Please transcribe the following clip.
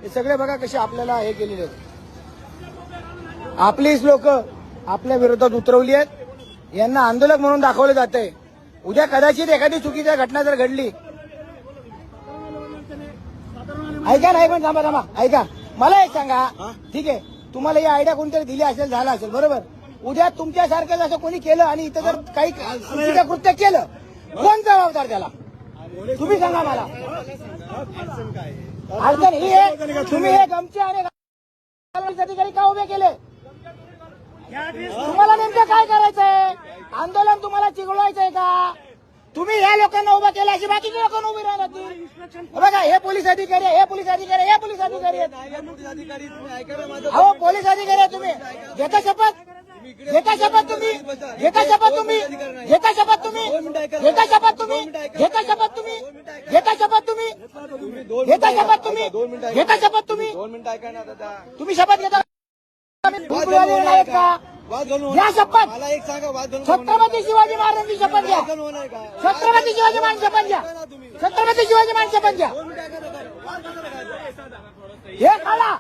हे सगळे बघा कसे आपल्याला हे केलेले आहेत. आपलीच लोक आपल्या विरोधात उतरवली आहेत. यांना आंदोलक म्हणून दाखवलं जातंय. उद्या कदाचित एखादी चुकीची घटना जर घडली, ऐका नाही पण थांबा ऐका, मला एक सांगा, ठीक आहे, तुम्हाला ही आयडिया कोणतरी दिली असेल, झाला असेल, बरोबर. उद्या तुमच्यासारखं जसं कोणी केलं आणि इथं जर काही चुकीचं कृत्य केलं, कोण जबाबदार त्याला? तुम्ही सांगा मला. अडचण ही आहे, तुम्ही हे गमचे आणि अधिकारी का उभे केले? तुम्हाला नेमकं काय करायचंय? आंदोलन तुम्हाला चिघळवायचंय का? तुम्ही या लोकांना उभा केला अशी बाकीच्या लोकांना उभी राहतील. बघा, हे पोलीस अधिकारी, हे पोलीस अधिकारी, हे पोलीस अधिकारी आहेत. हो, पोलीस अधिकारी आहे. तुम्ही घेता शपथ, घेता शपथ तुम्ही, घेता शपथ तुम्ही, घेता शपथ तुम्ही, घेता शपथ तुम्ही, घेता शपथ तुम्ही, घेता शपथ तुम्ही, घेता शपथ तुम्ही, घेता शपथ तुम्ही, 2 मिनिटं ऐका ना दादा. तुम्ही शपथ घेता का? घ्या शपथ. मला एक सांगा, वाद घालून छत्रपती शिवाजी महाराजांची शपथ घ्या. होणार का? छत्रपती शिवाजी महाराज शपथ घ्या. छत्रपती शिवाजी महाराज शपथ घ्या. हे काढा.